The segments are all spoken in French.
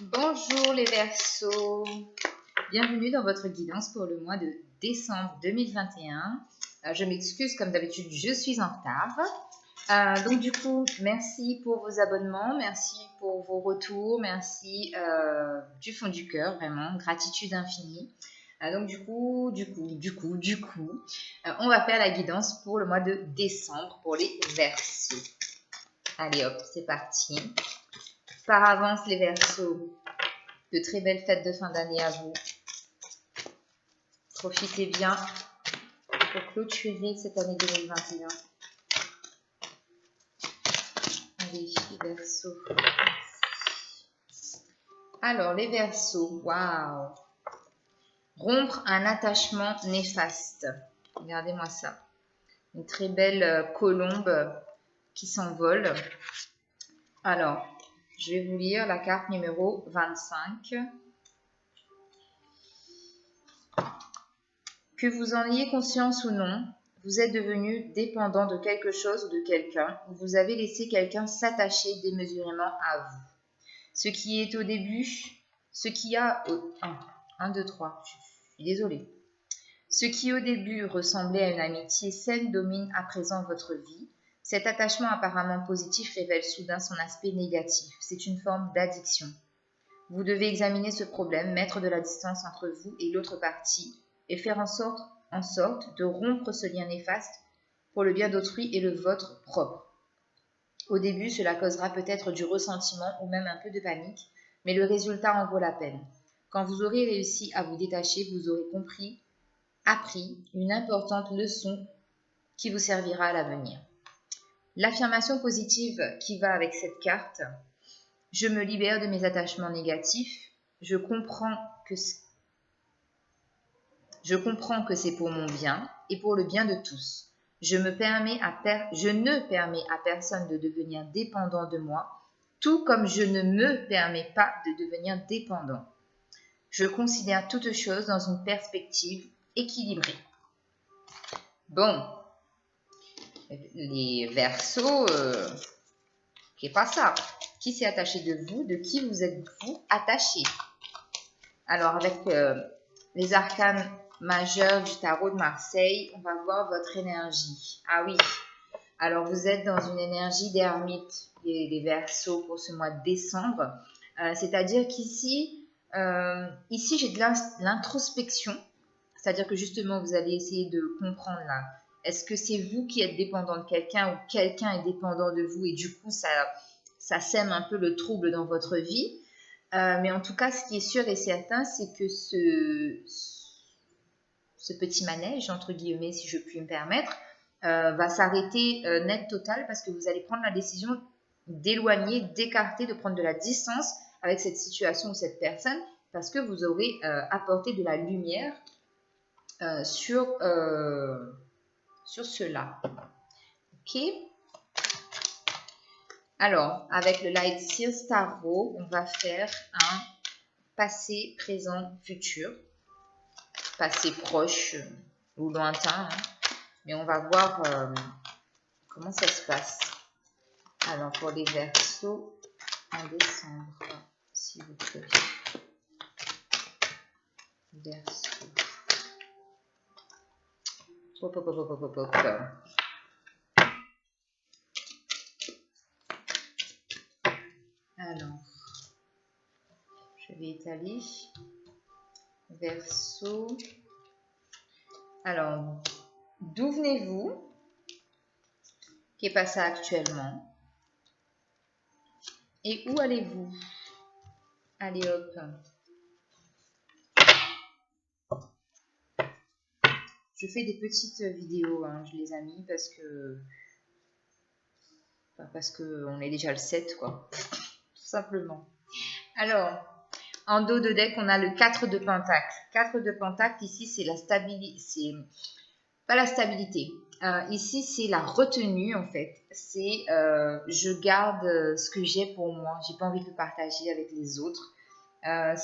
Bonjour les Verseaux, bienvenue dans votre guidance pour le mois de décembre 2021. Je m'excuse comme d'habitude, je suis en retard. Donc du coup, merci pour vos abonnements, merci pour vos retours, merci du fond du cœur, vraiment, gratitude infinie. Donc du coup, on va faire la guidance pour le mois de décembre pour les Verseaux. Allez hop, c'est parti. Par avance les Verseaux, de très belles fêtes de fin d'année à vous. Profitez bien pour clôturer cette année 2021. Allez, les Verseaux. Alors, les Verseaux, waouh! Rompre un attachement néfaste. Regardez-moi ça. Une très belle colombe qui s'envole. Alors, je vais vous lire la carte numéro 25. Que vous en ayez conscience ou non, vous êtes devenu dépendant de quelque chose ou de quelqu'un, ou vous avez laissé quelqu'un s'attacher démesurément à vous. Ce qui est au début, ce qui a... 1, 2, 3, je suis désolée. Ce qui au début ressemblait à une amitié saine domine à présent votre vie. Cet attachement apparemment positif révèle soudain son aspect négatif. C'est une forme d'addiction. Vous devez examiner ce problème, mettre de la distance entre vous et l'autre partie, et faire en sorte de rompre ce lien néfaste pour le bien d'autrui et le vôtre propre. Au début, cela causera peut-être du ressentiment ou même un peu de panique, mais le résultat en vaut la peine. Quand vous aurez réussi à vous détacher, vous aurez appris une importante leçon qui vous servira à l'avenir. L'affirmation positive qui va avec cette carte: je me libère de mes attachements négatifs, je comprends que c'est pour mon bien et pour le bien de tous. Je ne permets à personne de devenir dépendant de moi, tout comme je ne me permets pas de devenir dépendant. Je considère toutes choses dans une perspective équilibrée. Bon, les Verseaux, qui est pas ça. Qui s'est attaché de vous? De qui vous êtes-vous attaché? Alors, avec les arcanes majeurs du tarot de Marseille, on va voir votre énergie. Ah oui, alors vous êtes dans une énergie d'ermite, les Verseaux, pour ce mois de décembre. C'est-à-dire qu'ici, j'ai de l'introspection. C'est-à-dire que justement, vous allez essayer de comprendre là. Est-ce que c'est vous qui êtes dépendant de quelqu'un ou quelqu'un est dépendant de vous et du coup, ça sème un peu le trouble dans votre vie? Mais en tout cas, ce qui est sûr et certain, c'est que ce petit manège, entre guillemets, si je puis me permettre, va s'arrêter net total parce que vous allez prendre la décision d'éloigner, d'écarter, de prendre de la distance avec cette situation ou cette personne parce que vous aurez apporté de la lumière sur cela. Ok? Alors, avec le Light Seals Tarot, on va faire un passé, présent, futur. Passé proche ou lointain. Hein. Mais on va voir comment ça se passe. Alors, pour les Verseaux, en décembre, s'il vous plaît. Verseaux. Hop, hop, hop, hop, hop, hop. Alors, je vais étaler. Verseau. Alors, d'où venez-vous? Qui est passé actuellement? Et où allez-vous? Allez hop. Je fais des petites vidéos, hein, je les ai mis parce que on est déjà le 7, quoi. Tout simplement. Alors, en dos de deck, on a le 4 de Pentacle. 4 de Pentacle, ici, c'est la stabilité. C'est pas la stabilité. Ici, c'est la retenue, en fait. C'est je garde ce que j'ai pour moi. J'ai pas envie de le partager avec les autres. Là,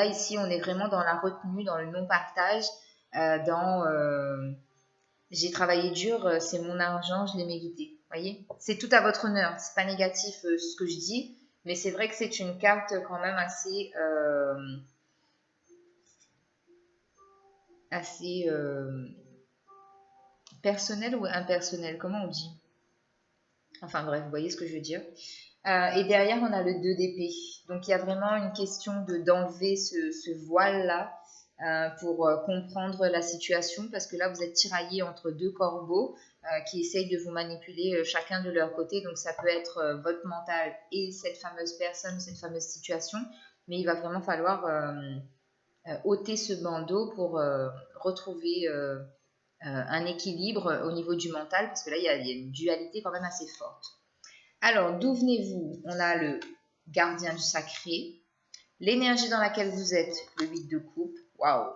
ici, on est vraiment dans la retenue, dans le non-partage, j'ai travaillé dur, c'est mon argent, je l'ai mérité. Voyez, c'est tout à votre honneur. C'est pas négatif ce que je dis, mais c'est vrai que c'est une carte quand même assez personnelle ou impersonnelle. Comment on dit? Enfin bref, vous voyez ce que je veux dire. Et derrière, on a le 2 d'épée. Donc, il y a vraiment une question d'enlever ce voile-là pour comprendre la situation, parce que là, vous êtes tiraillé entre deux corbeaux qui essayent de vous manipuler chacun de leur côté. Donc, ça peut être votre mental et cette fameuse personne, cette fameuse situation. Mais il va vraiment falloir ôter ce bandeau pour retrouver un équilibre au niveau du mental, parce que là, il y a une dualité quand même assez forte. Alors, d'où venez-vous? On a le gardien du sacré, l'énergie dans laquelle vous êtes, le 8 de coupe, waouh,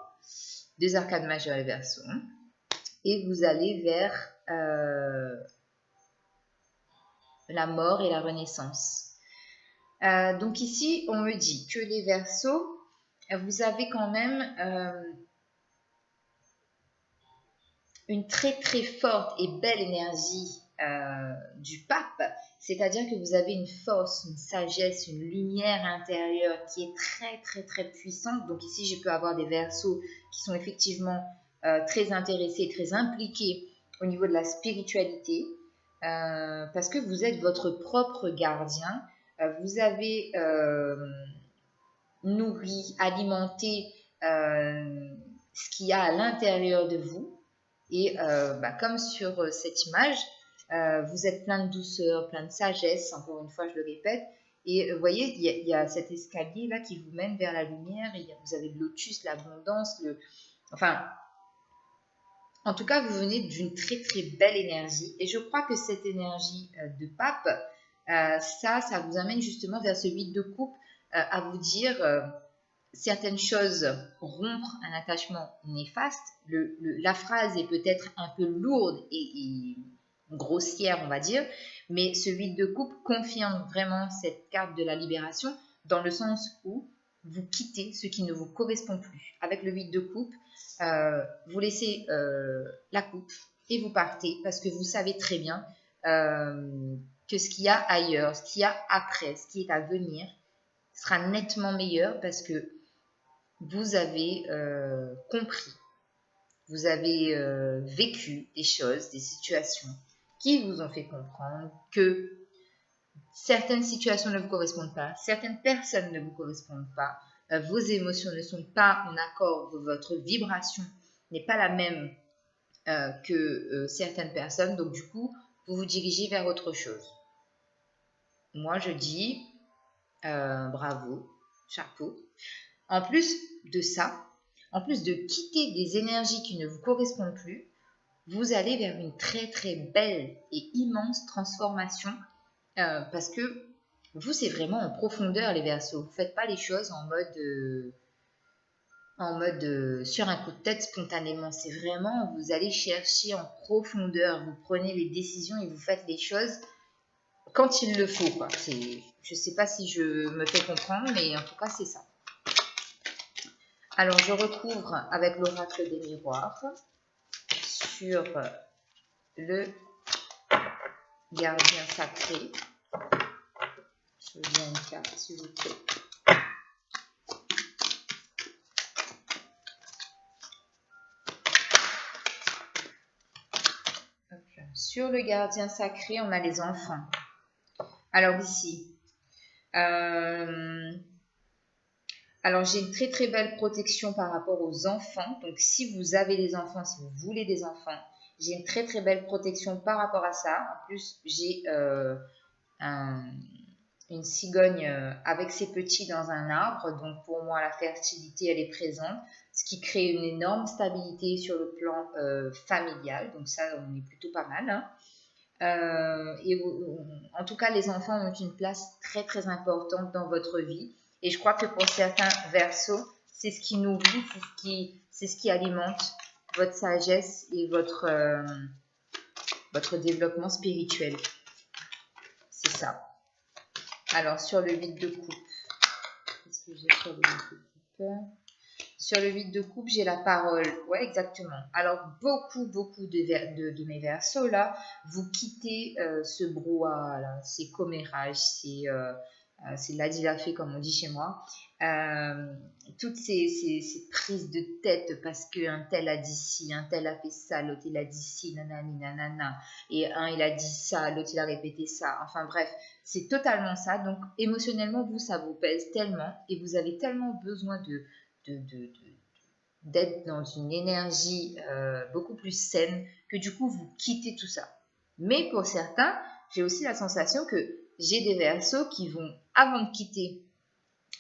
2 arcades majeures et Verseau, et vous allez vers la mort et la renaissance. Donc ici, on me dit que les Verseaux, vous avez quand même une très très forte et belle énergie du pape, c'est-à-dire que vous avez une force, une sagesse, une lumière intérieure qui est très très très puissante. Donc ici, je peux avoir des Verseaux qui sont effectivement très intéressés, très impliqués au niveau de la spiritualité, parce que vous êtes votre propre gardien. Vous avez nourri, alimenté ce qu'il y a à l'intérieur de vous. Et comme sur cette image, vous êtes plein de douceur, plein de sagesse, encore une fois, je le répète. Et vous voyez, il y a cet escalier-là qui vous mène vers la lumière. Et vous avez le lotus, l'abondance. Enfin, en tout cas, vous venez d'une très, très belle énergie. Et je crois que cette énergie de pape, ça vous amène justement vers ce 8 de coupe, à vous dire... certaines choses, rompre un attachement néfaste. La phrase est peut-être un peu lourde et grossière, on va dire, mais ce 8 de coupe confirme vraiment cette carte de la libération, dans le sens où vous quittez ce qui ne vous correspond plus. Avec le 8 de coupe, vous laissez la coupe et vous partez, parce que vous savez très bien que ce qu'il y a ailleurs, ce qu'il y a après, ce qui est à venir, sera nettement meilleur, parce que vous avez compris, vous avez vécu des choses, des situations qui vous ont fait comprendre que certaines situations ne vous correspondent pas, certaines personnes ne vous correspondent pas, vos émotions ne sont pas en accord, votre vibration n'est pas la même que certaines personnes, donc du coup, vous vous dirigez vers autre chose. Moi, je dis bravo, chapeau. En plus de ça, en plus de quitter des énergies qui ne vous correspondent plus, vous allez vers une très très belle et immense transformation, parce que vous, c'est vraiment en profondeur les Verseaux. Vous ne faites pas les choses en mode sur un coup de tête spontanément. C'est vraiment, vous allez chercher en profondeur, vous prenez les décisions et vous faites les choses quand il le faut, quoi. Je ne sais pas si je me fais comprendre, mais en tout cas, c'est ça. Alors, je recouvre avec l'oracle des miroirs sur le gardien sacré. Je veux bien une carte, s'il vous plaît. Sur le gardien sacré, on a les enfants. Alors ici, alors j'ai une très très belle protection par rapport aux enfants. Donc si vous avez des enfants, si vous voulez des enfants, j'ai une très très belle protection par rapport à ça. En plus, j'ai une cigogne avec ses petits dans un arbre. Donc pour moi, la fertilité, elle est présente, ce qui crée une énorme stabilité sur le plan familial. Donc ça, on est plutôt pas mal, hein. En tout cas, les enfants ont une place très très importante dans votre vie, et je crois que pour certains Verseaux, c'est ce qui nourrit, c'est ce qui alimente votre sagesse et votre développement spirituel. C'est ça. Alors sur le 8 de coupe, qu'est-ce que j'ai sur le 8 de coupe? Sur le 8 de coupe, j'ai la parole. Ouais, exactement. Alors, beaucoup de mes versos, là, vous quittez ce brouhaha, là, ces commérages, c'est l'adilafé, comme on dit chez moi. Toutes ces prises de tête parce qu'un tel a dit ci, un tel a fait ça, l'autre il a dit ci, nanani, nanana, et un il a dit ça, l'autre il a répété ça. Enfin bref, c'est totalement ça. Donc, émotionnellement, vous, ça vous pèse tellement et vous avez tellement besoin d'être dans une énergie beaucoup plus saine que du coup vous quittez tout ça. Mais pour certains, j'ai aussi la sensation que j'ai des versos qui vont, avant de quitter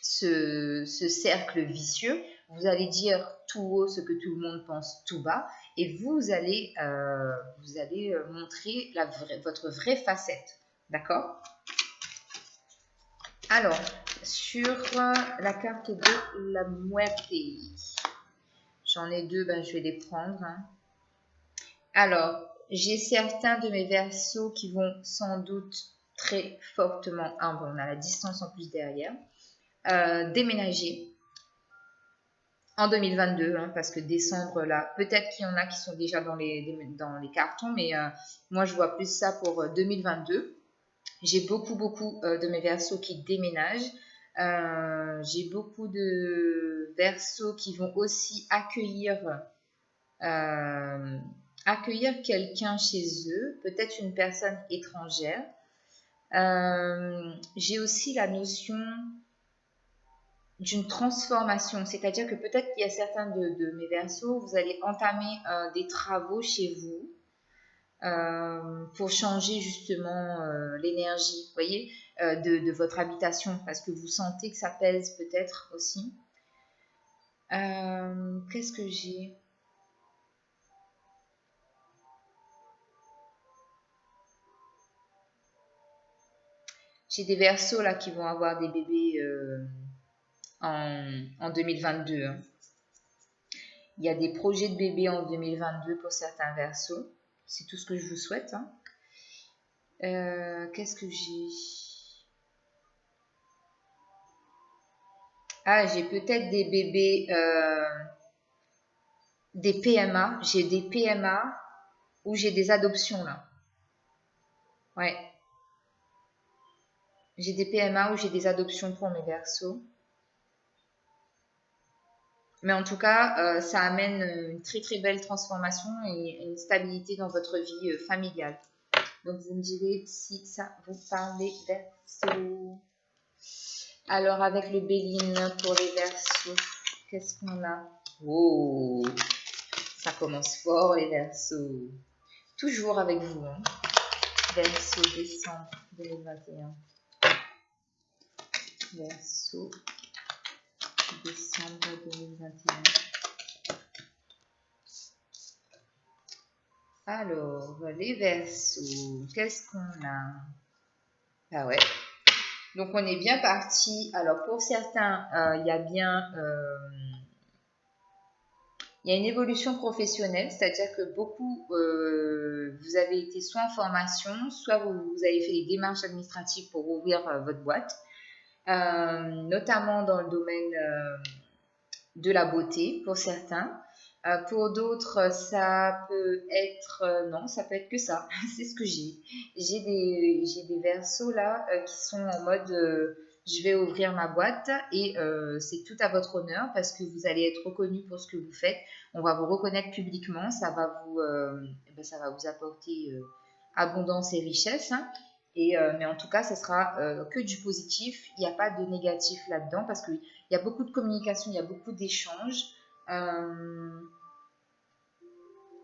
ce cercle vicieux, vous allez dire tout haut ce que tout le monde pense tout bas et vous allez montrer votre vraie facette. D'accord? Alors, sur la carte de la muerte, j'en ai deux, ben, je vais les prendre. Hein. Alors, j'ai certains de mes versos qui vont sans doute très fortement, bon, on a la distance en plus derrière, déménager en 2022, hein, parce que décembre, là, peut-être qu'il y en a qui sont déjà dans les cartons, mais moi, je vois plus ça pour 2022. J'ai beaucoup de mes versos qui déménagent. J'ai beaucoup de versos qui vont aussi accueillir quelqu'un chez eux, peut-être une personne étrangère. J'ai aussi la notion d'une transformation, c'est-à-dire que peut-être qu'il y a certains de mes versos, vous allez entamer des travaux chez vous pour changer justement l'énergie, vous voyez, de votre habitation, parce que vous sentez que ça pèse peut-être aussi. Qu'est-ce que j'ai ? J'ai des versos là qui vont avoir des bébés en 2022. Hein. Il y a des projets de bébés en 2022 pour certains versos. C'est tout ce que je vous souhaite. Hein. Qu'est-ce que j'ai ? Ah, j'ai peut-être des bébés, des PMA. J'ai des PMA ou j'ai des adoptions là. Ouais. J'ai des PMA ou j'ai des adoptions pour mes versos. Mais en tout cas, ça amène une très très belle transformation et une stabilité dans votre vie familiale. Donc vous me direz si ça vous parle les versos. Alors avec le Béline pour les versos, qu'est-ce qu'on a? Oh, ça commence fort les versos. Toujours avec vous. Hein. Verseau décembre 2021. Verseau décembre 2021. Alors, les versos, qu'est-ce qu'on a? Ah ouais. Donc, on est bien parti. Alors, pour certains, il y a bien... il y a une évolution professionnelle, c'est-à-dire que beaucoup, vous avez été soit en formation, soit vous avez fait des démarches administratives pour ouvrir votre boîte, notamment dans le domaine de la beauté pour certains. Pour d'autres, ça peut être... non, ça peut être que ça. C'est ce que j'ai. J'ai des versos là qui sont en mode je vais ouvrir ma boîte et c'est tout à votre honneur parce que vous allez être reconnu pour ce que vous faites. On va vous reconnaître publiquement. Ça va vous apporter abondance et richesse. Hein. Mais en tout cas, ce sera que du positif. Il n'y a pas de négatif là-dedans parce qu'il y a beaucoup de communication, il y a beaucoup d'échanges.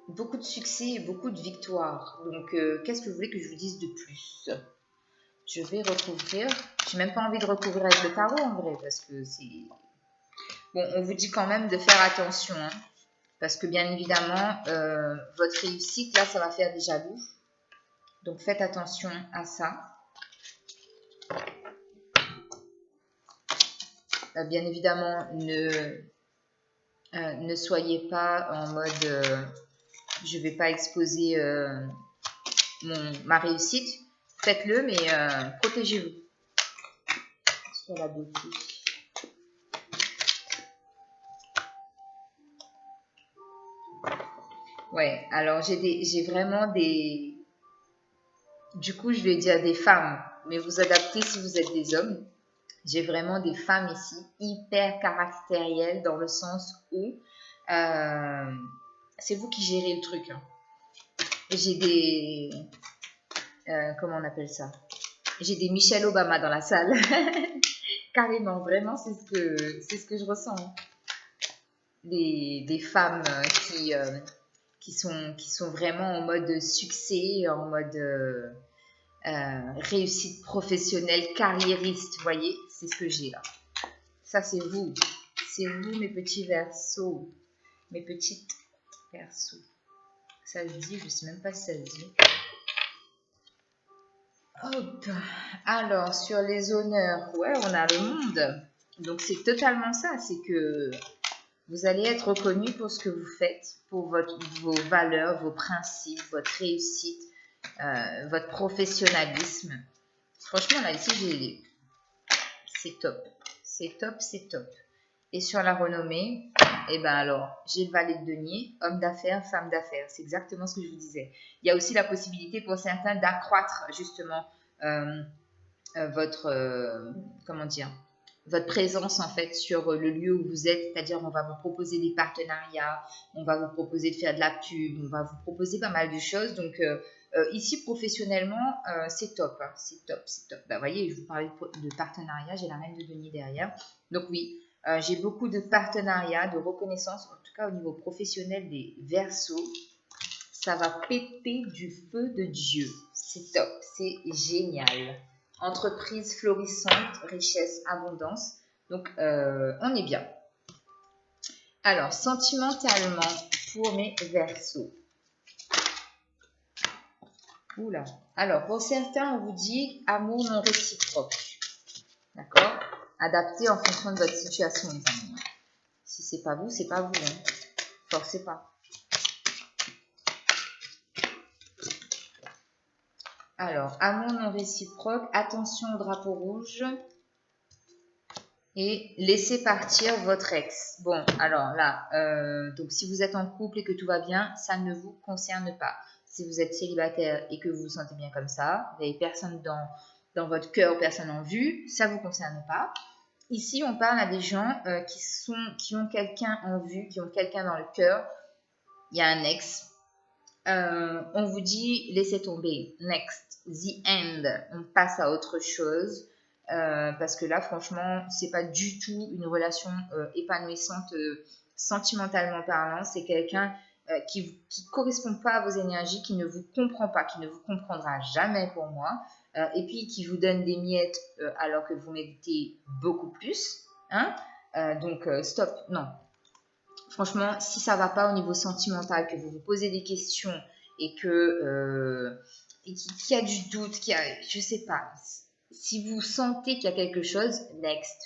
Beaucoup de succès et beaucoup de victoires. Donc, qu'est-ce que vous voulez que je vous dise de plus? Je vais recouvrir. J'ai même pas envie de recouvrir avec le tarot en vrai parce que c'est... Bon, on vous dit quand même de faire attention. Hein, parce que bien évidemment, votre réussite, là, ça va faire des jaloux. Donc, faites attention à ça. Bien évidemment, ne soyez pas en mode... je vais pas exposer ma réussite. Faites-le, mais protégez-vous. Sur la beauté. Ouais, alors j'ai vraiment des... Du coup, je vais dire des femmes, mais vous adaptez si vous êtes des hommes. J'ai vraiment des femmes ici hyper caractérielles dans le sens où euh, c'est vous qui gérez le truc. Hein. J'ai des... comment on appelle ça? J'ai des Michelle Obama dans la salle. Carrément, vraiment, c'est ce que je ressens. Hein. Des femmes qui sont vraiment en mode succès, en mode réussite professionnelle, carriériste, vous voyez, c'est ce que j'ai là. Ça, c'est vous. C'est vous, mes petits versos. Mes petites versos. Ça se dit, je ne sais même pas si ça se dit. Hop. Alors, sur les honneurs, ouais, on a le monde. Donc, c'est totalement ça. C'est que vous allez être reconnu pour ce que vous faites, pour vos valeurs, vos principes, votre réussite, votre professionnalisme. Franchement, là, ici, c'est top. C'est top, c'est top. Et sur la renommée, eh ben alors, j'ai le valet de denier, homme d'affaires, femme d'affaires. C'est exactement ce que je vous disais. Il y a aussi la possibilité pour certains d'accroître justement votre, comment dire, votre présence en fait sur le lieu où vous êtes. C'est-à-dire, on va vous proposer des partenariats, on va vous proposer de faire de la pub, on va vous proposer pas mal de choses. Donc, ici, professionnellement, c'est top. Hein, c'est top, c'est top. Bah, vous voyez, je vous parlais de partenariat, j'ai la reine de denier derrière. Donc, oui. J'ai beaucoup de partenariats, de reconnaissance, en tout cas au niveau professionnel des Verseaux. Ça va péter du feu de Dieu. C'est top, c'est génial. Entreprise florissante, richesse, abondance. Donc, on est bien. Alors, sentimentalement, pour mes Verseaux. Oula. Alors, pour certains, on vous dit amour non réciproque. D'accord? Adapté en fonction de votre situation, les amis. Si c'est pas vous, c'est pas vous. Hein. Forcez pas. Alors, amour non réciproque, attention au drapeau rouge et laissez partir votre ex. Bon, alors là, donc si vous êtes en couple et que tout va bien, ça ne vous concerne pas. Si vous êtes célibataire et que vous vous sentez bien comme ça, vous n'avez personne dans votre cœur, personne en vue, ça ne vous concerne pas. Ici, on parle à des gens qui ont quelqu'un en vue, qui ont quelqu'un dans le cœur. Il y a un ex. On vous dit laissez tomber, next, the end, on passe à autre chose parce que là franchement c'est pas du tout une relation épanouissante sentimentalement parlant, c'est quelqu'un qui correspond pas à vos énergies, qui ne vous comprend pas, qui ne vous comprendra jamais pour moi et puis qui vous donne des miettes alors que vous méritez beaucoup plus, hein donc stop, non. Franchement, si ça va pas au niveau sentimental, que vous vous posez des questions et que qu'il y a du doute, je sais pas, si vous sentez qu'il y a quelque chose, next.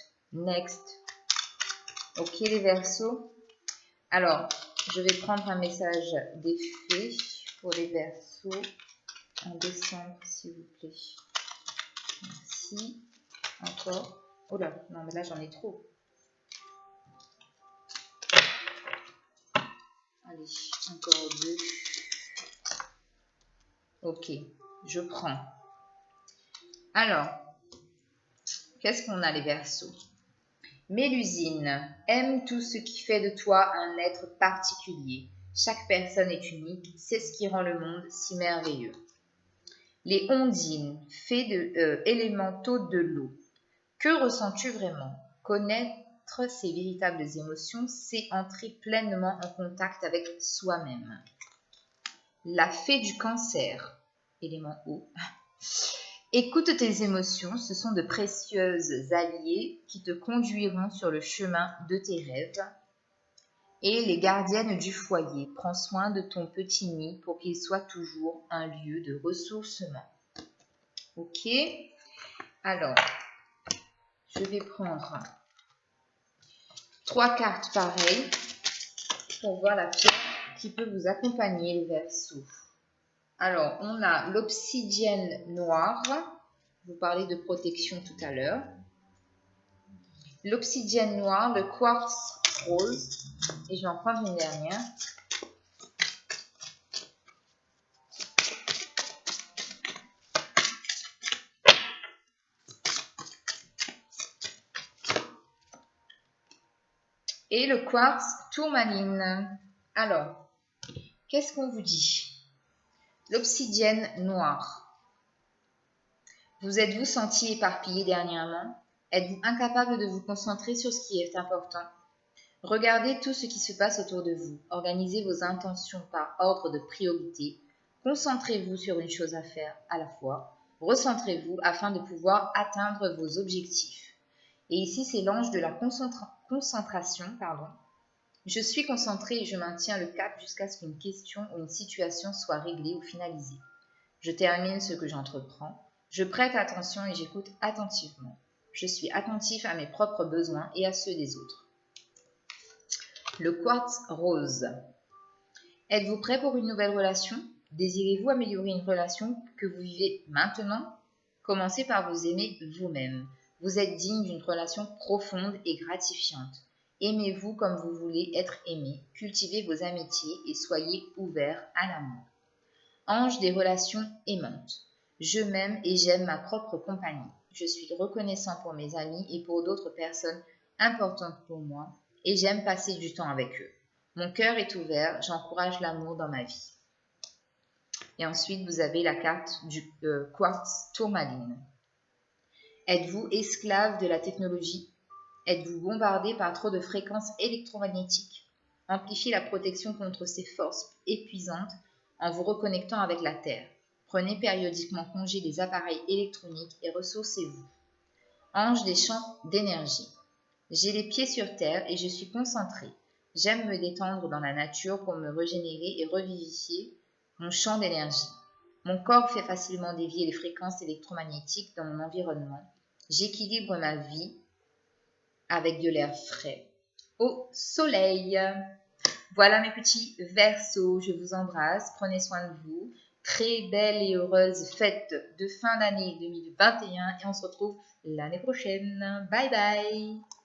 Ok les Verseaux. Alors, je vais prendre un message des fées pour les Verseaux en décembre, s'il vous plaît. Merci. Encore. Oh là, non mais là j'en ai trop. Allez, encore 2. Ok, je prends. Alors, qu'est-ce qu'on a les Verseaux? Mélusine, aime tout ce qui fait de toi un être particulier. Chaque personne est unique, c'est ce qui rend le monde si merveilleux. Les Ondines, fées élémentaux de l'eau. Que ressens-tu vraiment? Connaître ses véritables émotions, c'est entrer pleinement en contact avec soi-même. La fée du cancer, élément eau. Écoute tes émotions, ce sont de précieuses alliées qui te conduiront sur le chemin de tes rêves. Et les gardiennes du foyer, prends soin de ton petit nid pour qu'il soit toujours un lieu de ressourcement. Ok, alors, je vais prendre 3 cartes pareilles pour voir la fée qui peut vous accompagner les Verseaux. Alors, on a l'obsidienne noire. Je vous parlais de protection tout à l'heure. L'obsidienne noire, le quartz rose. Et je vais en prendre une dernière. Et le quartz tourmaline. Alors, qu'est-ce qu'on vous dit? L'obsidienne noire. Vous êtes-vous senti éparpillé dernièrement? Êtes-vous incapable de vous concentrer sur ce qui est important? Regardez tout ce qui se passe autour de vous. Organisez vos intentions par ordre de priorité. Concentrez-vous sur une chose à faire à la fois. Recentrez-vous afin de pouvoir atteindre vos objectifs. Et ici, c'est l'ange de la concentration. Je suis concentré et je maintiens le cap jusqu'à ce qu'une question ou une situation soit réglée ou finalisée. Je termine ce que j'entreprends. Je prête attention et j'écoute attentivement. Je suis attentif à mes propres besoins et à ceux des autres. Le quartz rose. Êtes-vous prêt pour une nouvelle relation? Désirez-vous améliorer une relation que vous vivez maintenant? Commencez par vous aimer vous-même. Vous êtes digne d'une relation profonde et gratifiante. Aimez-vous comme vous voulez être aimé, cultivez vos amitiés et soyez ouvert à l'amour. Ange des relations aimantes. Je m'aime et j'aime ma propre compagnie. Je suis reconnaissant pour mes amis et pour d'autres personnes importantes pour moi et j'aime passer du temps avec eux. Mon cœur est ouvert, j'encourage l'amour dans ma vie. Et ensuite, vous avez la carte du quartz tourmaline. Êtes-vous esclave de la technologie? Êtes-vous bombardé par trop de fréquences électromagnétiques? Amplifiez la protection contre ces forces épuisantes en vous reconnectant avec la Terre. Prenez périodiquement congé des appareils électroniques et ressourcez-vous. Ange des champs d'énergie. J'ai les pieds sur terre et je suis concentré. J'aime me détendre dans la nature pour me régénérer et revivifier mon champ d'énergie. Mon corps fait facilement dévier les fréquences électromagnétiques dans mon environnement. J'équilibre ma vie avec de l'air frais au soleil. Voilà mes petits Verseaux, je vous embrasse, prenez soin de vous. Très belle et heureuse fête de fin d'année 2021 et on se retrouve l'année prochaine. Bye bye!